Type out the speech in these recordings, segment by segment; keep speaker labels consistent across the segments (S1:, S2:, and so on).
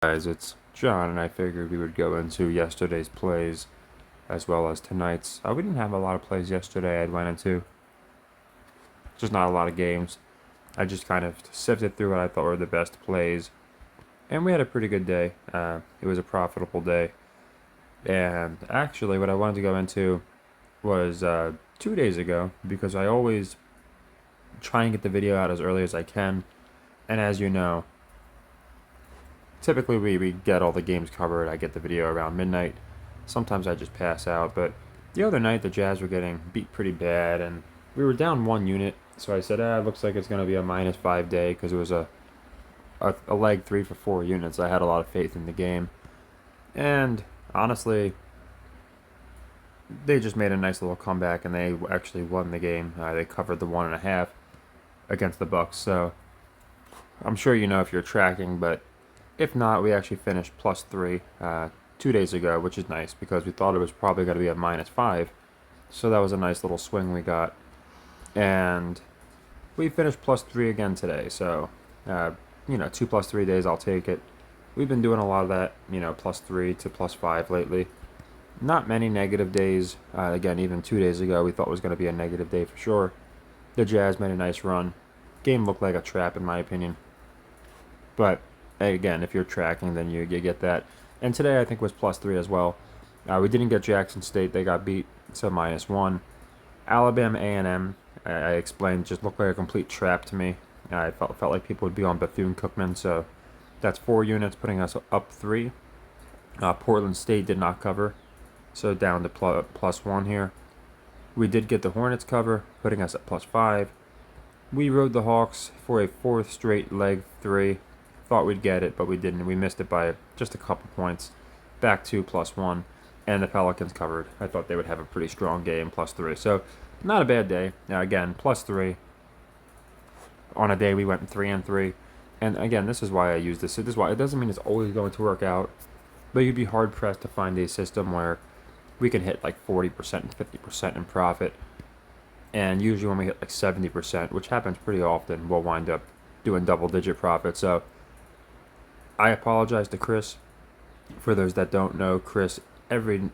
S1: Guys, it's John, and I figured we would go into yesterday's plays as well as tonight's. We didn't have a lot of plays yesterday. I went into just not a lot of games. I just kind of sifted through what I thought were the best plays, and we had a pretty good day. It was a profitable day, and actually, what I wanted to go into was 2 days ago because I always try and get the video out as early as I can, and as you know, typically we get all the games covered. I get the video around midnight. Sometimes I just pass out, but the other night the Jazz were getting beat pretty bad, and we were down 1 unit. So I said, it looks like it's going to be a -5 day because it was a leg 3 for 4 units. I had a lot of faith in the game, and honestly, they just made a nice little comeback, and they actually won the game. They covered the 1.5 against the Bucks. So I'm sure you know if you're tracking, but if not, we actually finished +3 2 days ago, which is nice because we thought it was probably going to be a -5. So that was a nice little swing we got. And we finished +3 again today. So, 2 + 3 days, I'll take it. We've been doing a lot of that, +3 to +5 lately. Not many negative days. Again, even 2 days ago, we thought it was going to be a negative day for sure. The Jazz made a nice run. Game looked like a trap, in my opinion. But again, if you're tracking, then you get that. And today I think was +3 as well. We didn't get Jackson State; they got beat, so -1. Alabama A&M, I explained, just looked like a complete trap to me. I felt like people would be on Bethune-Cookman, so that's 4 units, putting us up 3. Portland State did not cover, so down to +1 here. We did get the Hornets cover, putting us at +5. We rode the Hawks for a 4th straight leg 3. Thought we'd get it, but we didn't. We missed it by just a couple points. Back to +1. And the Pelicans covered. I thought they would have a pretty strong game, +3. So, not a bad day. Now, again, +3. On a day we went 3-3. And again, this is why I use this. This is why it doesn't mean it's always going to work out, but you'd be hard pressed to find a system where we can hit like 40% and 50% in profit. And usually when we hit like 70%, which happens pretty often, we'll wind up doing double-digit profit. So I apologize to Chris. For those that don't know, Chris,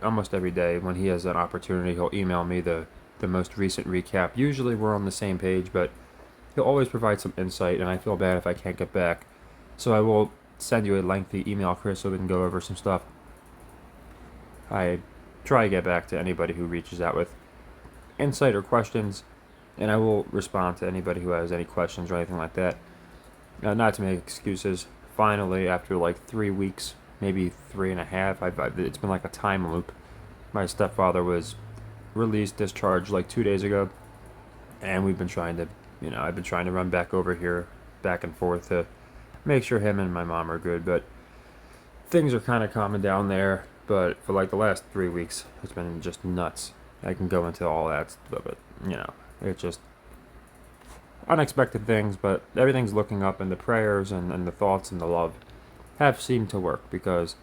S1: almost every day when he has an opportunity, he'll email me the most recent recap. Usually we're on the same page, but he'll always provide some insight, and I feel bad if I can't get back. So I will send you a lengthy email, Chris, so we can go over some stuff. I try to get back to anybody who reaches out with insight or questions, and I will respond to anybody who has any questions or anything like that. Not to make excuses. Finally, after like 3 weeks, maybe 3.5, it's been like a time loop. My stepfather was discharged like 2 days ago, and we've been trying to, I've been trying to run back over here, back and forth to make sure him and my mom are good, but things are kind of calming down there. But for like the last 3 weeks, it's been just nuts. I can go into all that stuff, but it's just unexpected things, but everything's looking up, and the prayers and the thoughts and the love have seemed to work because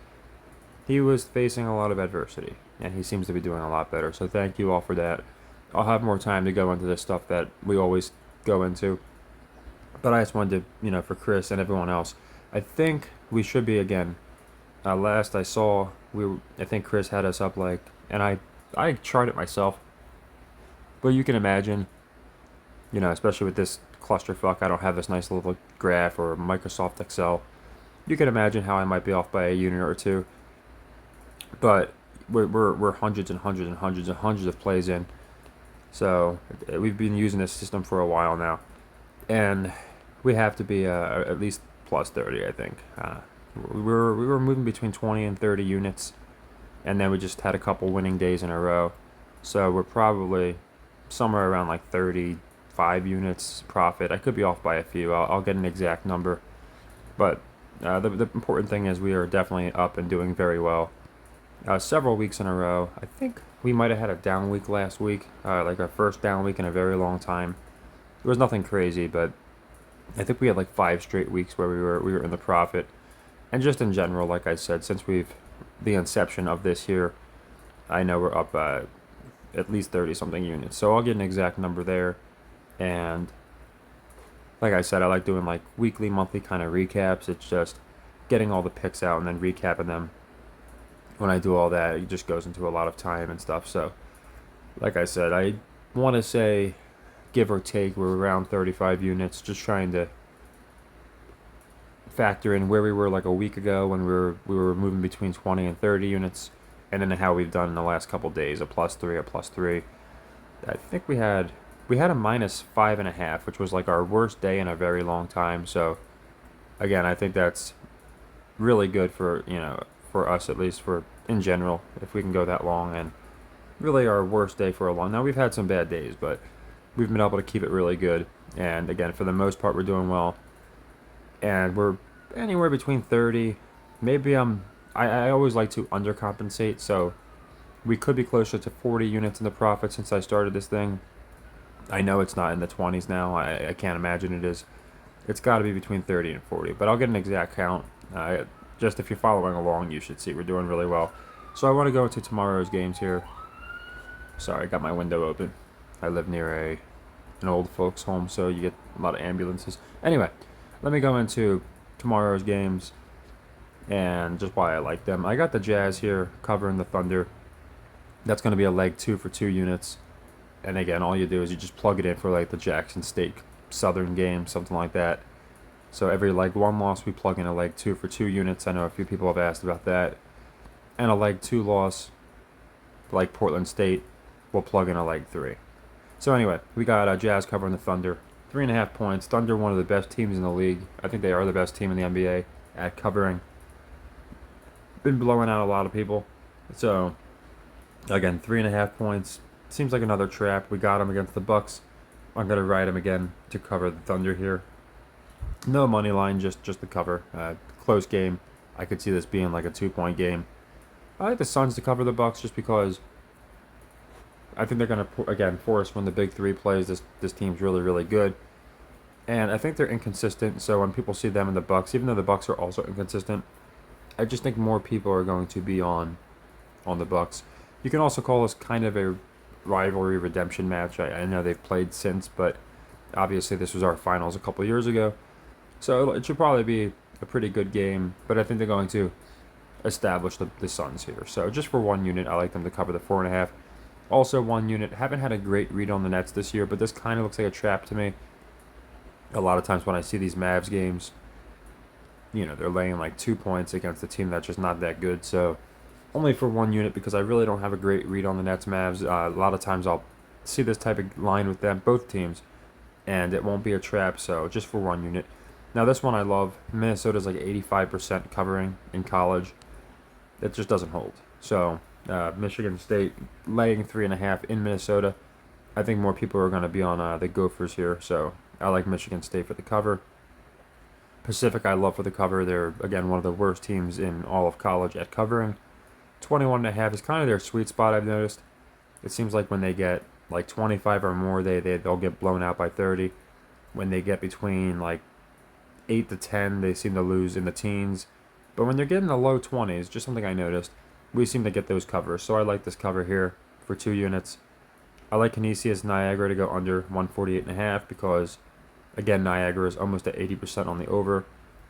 S1: he was facing a lot of adversity, and he seems to be doing a lot better. So thank you all for that. I'll have more time to go into this stuff that we always go into, but I just wanted to, for Chris and everyone else, I think we should be again. Last I saw, I think Chris had us up like, and I charted it myself, but you can imagine, especially with this clusterfuck, I don't have this nice little graph or Microsoft Excel. You can imagine how I might be off by a unit or two. But we're hundreds and hundreds and hundreds and hundreds of plays in. So we've been using this system for a while now, and we have to be at least +30, I think. We were moving between 20 and 30 units, and then we just had a couple winning days in a row. So we're probably somewhere around like 35 units profit. I could be off by a few. I'll get an exact number, but the important thing is we are definitely up and doing very well. Several weeks in a row. I think we might have had a down week last week, like our first down week in a very long time. It was nothing crazy, but I think we had like 5 straight weeks where we were in the profit. And just in general, like I said, since the inception of this year, I know we're up at least 30 something units. So I'll get an exact number there, and like I said, I like doing like weekly, monthly kind of recaps. It's just getting all the picks out and then recapping them. When I do all that, it just goes into a lot of time and stuff. So, like I said, I want to say, give or take, we're around 35 units. Just trying to factor in where we were like a week ago when we were moving between 20 and 30 units, and then how we've done in the last couple days, a +3, a +3. I think we had a -5.5, which was like our worst day in a very long time. So again, I think that's really good for for us, at least for in general, if we can go that long. And really our worst day for a long. Now we've had some bad days, but we've been able to keep it really good. And again, for the most part, we're doing well. And we're anywhere between 30. Maybe I always like to undercompensate, so we could be closer to 40 units in the profit since I started this thing. I know it's not in the 20s now. I can't imagine it is. It's got to be between 30 and 40, but I'll get an exact count. Just if you're following along, you should see we're doing really well. So I want to go into tomorrow's games here. Sorry, I got my window open. I live near an old folks home, so you get a lot of ambulances. Anyway, let me go into tomorrow's games and just why I like them. I got the Jazz here covering the Thunder. That's going to be a leg 2 for 2 units. And again, all you do is you just plug it in for like the Jackson State Southern game, something like that. So every leg 1 loss, we plug in a leg 2 for 2 units. I know a few people have asked about that. And a leg 2 loss, like Portland State, we'll plug in a leg 3. So anyway, we got Jazz covering the Thunder. 3.5 points. Thunder, one of the best teams in the league. I think they are the best team in the NBA at covering. Been blowing out a lot of people. So again, 3.5 points. Seems like another trap. We got him against the Bucks. I'm gonna ride him again to cover the Thunder here. No money line, just the cover. Close game. I could see this being like a 2-point game. I like the Suns to cover the Bucks just because I think they're gonna again force when the big 3 plays. This team's really good, and I think they're inconsistent. So when people see them in the Bucks, even though the Bucks are also inconsistent, I just think more people are going to be on the Bucks. You can also call this kind of a rivalry redemption match. I know they've played since, but obviously this was our finals a couple years ago, so it should probably be a pretty good game. But I think they're going to establish the Suns here. So just for 1 unit, I like them to cover the 4.5. Also 1 unit. Haven't had a great read on the Nets this year, but this kind of looks like a trap to me. A lot of times when I see these Mavs games, they're laying like 2 points against a team that's just not that good. So only for 1 unit because I really don't have a great read on the Nets Mavs. A lot of times I'll see this type of line with them, both teams, and it won't be a trap. So just for 1 unit. Now this one I love. Minnesota's like 85% covering in college. It just doesn't hold. So Michigan State laying 3.5 in Minnesota. I think more people are going to be on the Gophers here. So I like Michigan State for the cover. Pacific I love for the cover. They're again one of the worst teams in all of college at covering. 21.5 is kind of their sweet spot, I've noticed. It seems like when they get like 25 or more, they'll get blown out by 30. When they get between like 8 to 10, they seem to lose in the teens. But when they're getting the low 20s, just something I noticed, we seem to get those covers. So I like this cover here for 2 units. I like Canisius Niagara to go under 148.5 because, again, Niagara is almost at 80% on the over.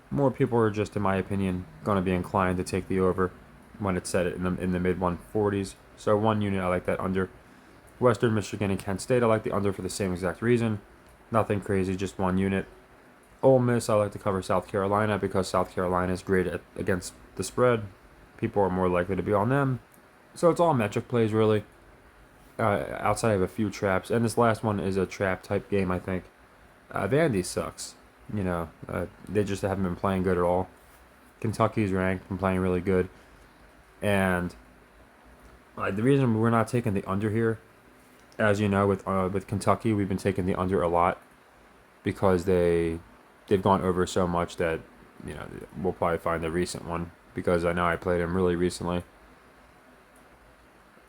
S1: More people are just, in my opinion, going to be inclined to take the over when it's set in the mid 140s. So 1 unit, I like that under. Western Michigan and Kent State, I like the under for the same exact reason. Nothing crazy, just 1 unit. Ole Miss, I like to cover South Carolina because South Carolina is great against the spread. People are more likely to be on them. So it's all metric plays, really. Outside of a few traps. And this last one is a trap type game, I think. Vandy sucks. They just haven't been playing good at all. Kentucky's ranked and playing really good. And the reason we're not taking the under here, as you know, with Kentucky, we've been taking the under a lot because they've gone over so much that we'll probably find the recent one because I know I played them really recently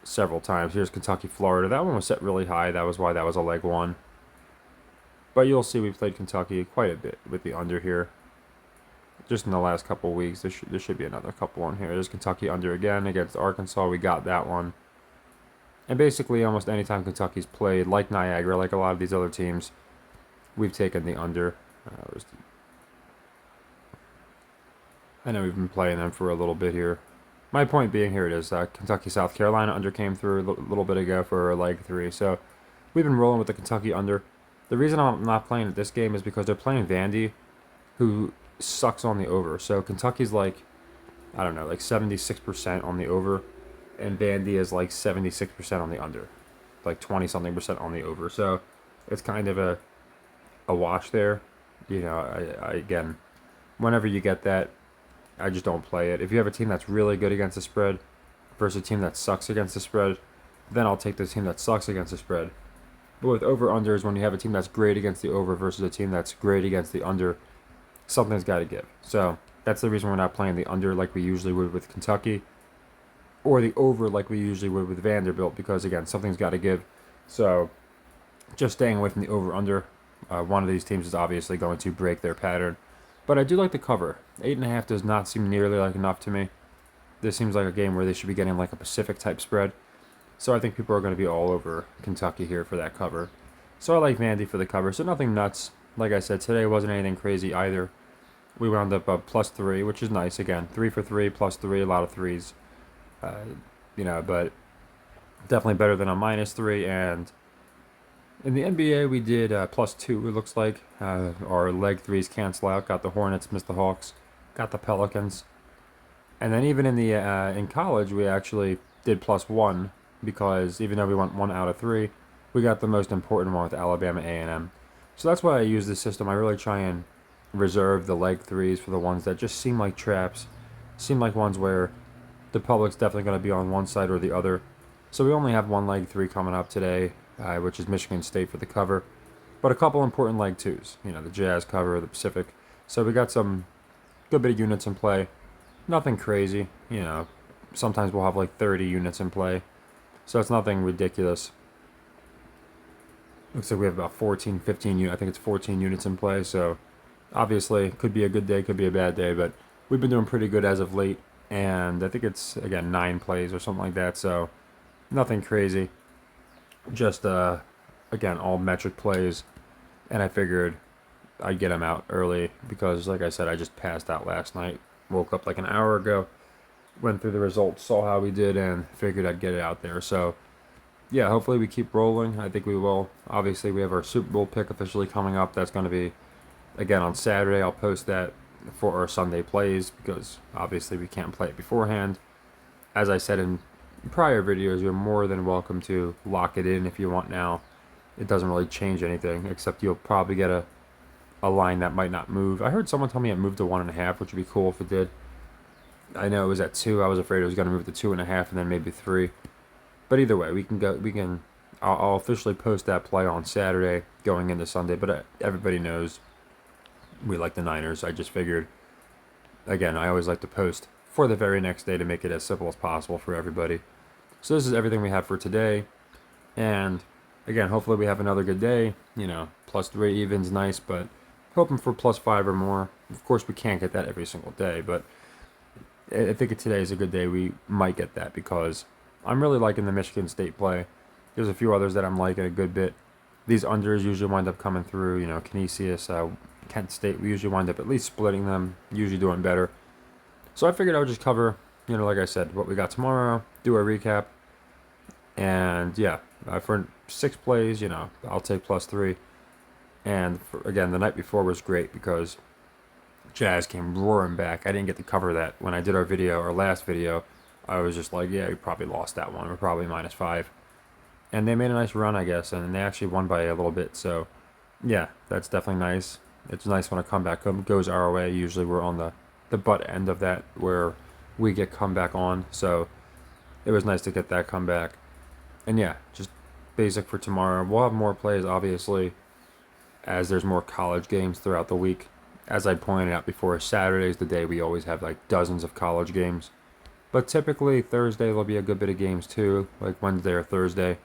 S1: several times. Here's Kentucky, Florida. That one was set really high. That was why that was a leg 1. But you'll see we played Kentucky quite a bit with the under here. Just in the last couple of weeks, there should be another couple on here. There's Kentucky under again against Arkansas. We got that one. And basically, almost any time Kentucky's played, like Niagara, like a lot of these other teams, we've taken the under. I know we've been playing them for a little bit here. My point being, here it is. Kentucky, South Carolina under came through a little bit ago for leg 3. So we've been rolling with the Kentucky under. The reason I'm not playing this game is because they're playing Vandy, who sucks on the over. So Kentucky's like, I don't know, like 76% on the over, and Vandy is like 76% on the under, like 20 something percent on the over. So it's kind of a wash there. You know, I again, whenever you get that, I just don't play it. If you have a team that's really good against the spread versus a team that sucks against the spread, then I'll take the team that sucks against the spread. But with over-unders, when you have a team that's great against the over versus a team that's great against the under, something's got to give. So that's the reason we're not playing the under like we usually would with Kentucky, or the over like we usually would with Vanderbilt, because, again, something's got to give. So just staying away from the over-under. One of these teams is obviously going to break their pattern. But I do like the cover. 8.5 does not seem nearly like enough to me. This seems like a game where they should be getting like a Pacific type spread. So I think people are going to be all over Kentucky here for that cover. So I like Vandy for the cover. So nothing nuts. Like I said, today wasn't anything crazy either. We wound up +3, which is nice. Again, 3 for 3, +3, a lot of threes. But definitely better than a -3. And in the NBA, we did +2, it looks like. Our leg threes cancel out. Got the Hornets, missed the Hawks. Got the Pelicans. And then even in college, we actually did +1, because even though we went 1 out of 3, we got the most important one with Alabama A&M. So that's why I use this system. I really try and reserve the leg threes for the ones that just seem like traps, seem like ones where the public's definitely going to be on one side or the other. So we only have one leg 3 coming up today, which is Michigan State for the cover, but a couple important leg 2s. You know, the Jazz cover, the Pacific. So we got some good bit of units in play. Nothing crazy. You know, sometimes we'll have like 30 units in play. So it's nothing ridiculous. Looks like we have about 14, 15 units. I think it's 14 units in play. So obviously, could be a good day, could be a bad day, but we've been doing pretty good as of late. And I think it's, again, 9 plays or something like that. So nothing crazy. Just, again, all metric plays. And I figured I'd get them out early because, like I said, I just passed out last night. Woke up like an hour ago, went through the results, saw how we did, and figured I'd get it out there. So, yeah, hopefully we keep rolling. I think we will. Obviously, we have our Super Bowl pick officially coming up. That's going to be, again, on Saturday. I'll post that for our Sunday plays because, obviously, we can't play it beforehand. As I said in prior videos, you're more than welcome to lock it in if you want now. It doesn't really change anything, except you'll probably get a line that might not move. I heard someone tell me it moved to 1.5, which would be cool if it did. I know it was at 2. I was afraid it was going to move to 2.5 and then maybe 3. But either way, we can go. I'll officially post that play on Saturday going into Sunday. But everybody knows we like the Niners. I just figured. Again, I always like to post for the very next day to make it as simple as possible for everybody. So this is everything we have for today. And again, hopefully we have another good day. You know, +3 even's nice, but hoping for +5 or more. Of course, we can't get that every single day, but I think today is a good day. We might get that because I'm really liking the Michigan State play. There's a few others that I'm liking a good bit. These unders usually wind up coming through. You know, Canisius, Kent State, we usually wind up at least splitting them, usually doing better. So I figured I would just cover, you know, like I said, what we got tomorrow, do a recap, and yeah, for 6 plays, you know, I'll take +3. And again, the night before was great because Jazz came roaring back. I didn't get to cover that when I did our last video. I was just like, yeah, we probably lost that one. We're probably -5. And they made a nice run, I guess, and they actually won by a little bit. So, yeah, that's definitely nice. It's nice when a comeback goes our way. Usually we're on the butt end of that where we get comeback on. So, it was nice to get that comeback. And yeah, just basic for tomorrow. We'll have more plays, obviously, as there's more college games throughout the week. As I pointed out before, Saturday's the day we always have like dozens of college games. But typically Thursday there'll be a good bit of games too, like Wednesday or Thursday.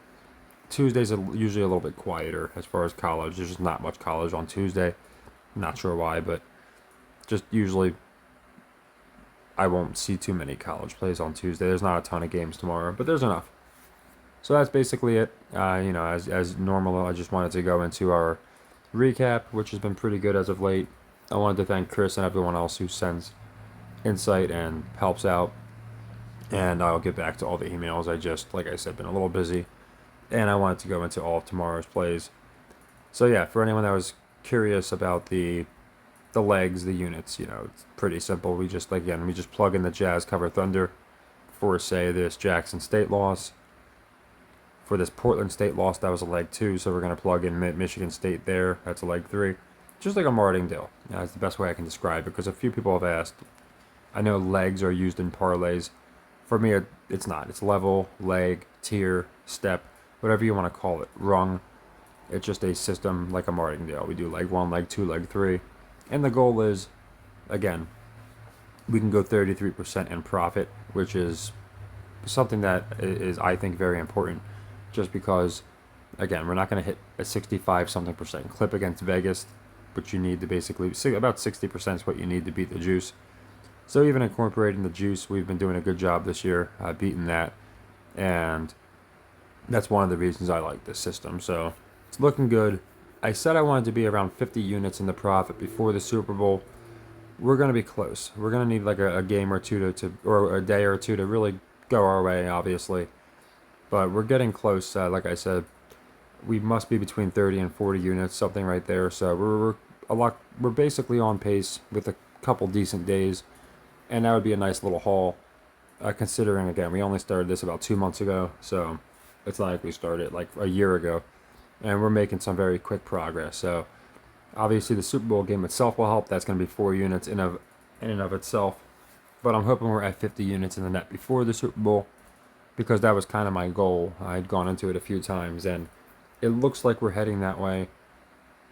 S1: Tuesday's usually a little bit quieter as far as college. There's just not much college on Tuesday. Not sure why, but just usually I won't see too many college plays on Tuesday. There's not a ton of games tomorrow, but there's enough. So that's basically it. You know, as normal, I just wanted to go into our recap, which has been pretty good as of late. I wanted to thank Chris and everyone else who sends insight and helps out. And I'll get back to all the emails. I just, like I said, been a little busy, and I wanted to go into all of tomorrow's plays. So yeah, for anyone that was curious about the legs, the units, it's pretty simple. We just plug in the Jazz cover Thunder for, say, this Jackson State loss. For this Portland State loss, that was a leg 2, so we're going to plug in Michigan State there. That's a leg 3. Just like a martingale. That's the best way I can describe it, because a few people have asked. I know legs are used in parlays. For me, it's not. It's level, leg, tier, step, whatever you want to call it, rung. It's just a system like a martingale. We do leg 1, leg 2, leg 3. And the goal is, again, we can go 33% in profit, which is something that is, I think, very important. Just because, again, we're not going to hit a 65 something percent clip against Vegas, but you need to basically, about 60% is what you need to beat the juice. So even incorporating the juice, we've been doing a good job this year, beating that. And that's one of the reasons I like this system. So it's looking good. I said I wanted to be around 50 units in the profit before the Super Bowl. We're going to be close. We're going to need like a game or two or a day or two to really go our way, obviously. But we're getting close. Like I said, we must be between 30 and 40 units, something right there. So we're basically on pace with a couple decent days, and that would be a nice little haul. Considering, again, we only started this about 2 months ago, so it's not like we started like a year ago, and we're making some very quick progress. So obviously the Super Bowl game itself will help. That's going to be 4 units in and of itself, but I'm hoping we're at 50 units in the net before the Super Bowl, because that was kind of my goal. I'd gone into it a few times, and it looks like we're heading that way.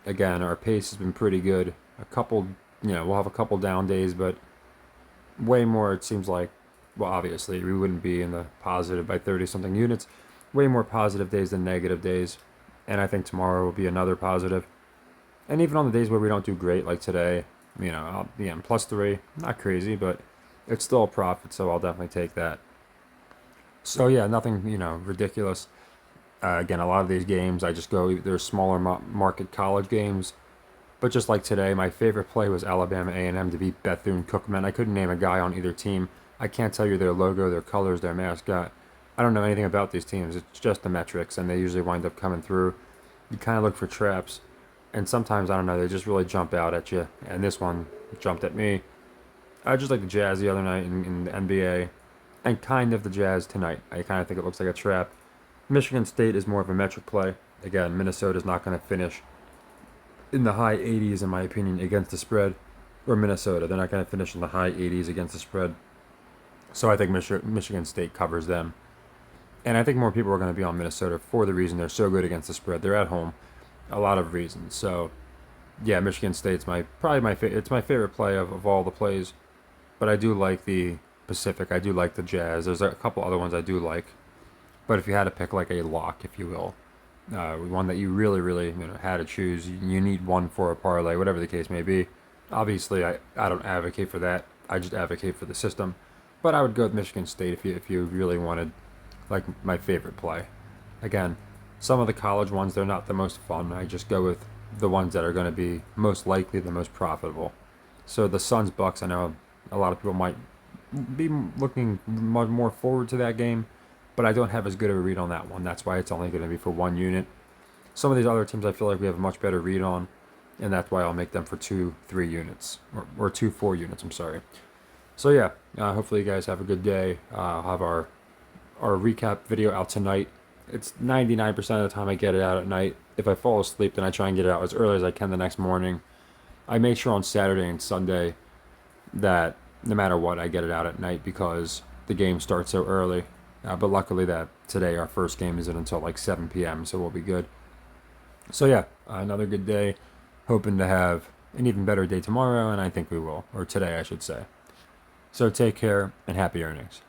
S1: Again, our pace has been pretty good. We'll have a couple down days, but way more, it seems like, well, obviously, we wouldn't be in the positive by 30-something units. Way more positive days than negative days. And I think tomorrow will be another positive. And even on the days where we don't do great, like today, again, +3, not crazy, but it's still a profit, so I'll definitely take that. So yeah, nothing, ridiculous. Again, a lot of these games, I just go, they're smaller market college games. But just like today, my favorite play was Alabama A&M to beat Bethune-Cookman. I couldn't name a guy on either team. I can't tell you their logo, their colors, their mascot. I don't know anything about these teams. It's just the metrics, and they usually wind up coming through. You kind of look for traps, and sometimes, I don't know, they just really jump out at you. And this one jumped at me. I just like the Jazz the other night in the NBA, and kind of the Jazz tonight. I kind of think it looks like a trap. Michigan State is more of a metric play. Again, Minnesota's not going to finish in the high 80s, in my opinion, against the spread. Or Minnesota, they're not going to finish in the high 80s against the spread. So I think Michigan State covers them. And I think more people are going to be on Minnesota for the reason they're so good against the spread. They're at home. A lot of reasons. So, yeah, Michigan State's probably my favorite play of all the plays. But I do like the Pacific. I do like the Jazz. There's a couple other ones I do like. But if you had to pick like a lock, if you will, one that you really, really had to choose, you need one for a parlay, whatever the case may be. Obviously, I don't advocate for that. I just advocate for the system. But I would go with Michigan State if you really wanted like my favorite play. Again, some of the college ones, they're not the most fun. I just go with the ones that are going to be most likely the most profitable. So the Suns Bucks, I know a lot of people might be looking much more forward to that game, but I don't have as good of a read on that one. That's why it's only going to be for 1 unit. Some of these other teams I feel like we have a much better read on, and that's why I'll make them for 2-3 units, or 2-4 units, I'm sorry. So yeah, hopefully you guys have a good day. I'll have our recap video out tonight. It's 99% of the time I get it out at night. If I fall asleep, then I try and get it out as early as I can the next morning. I make sure on Saturday and Sunday that no matter what, I get it out at night because the game starts so early. But luckily that today our first game isn't until like 7 p.m., so we'll be good. So yeah, another good day. Hoping to have an even better day tomorrow, and I think we will. Or today, I should say. So take care, and happy earnings.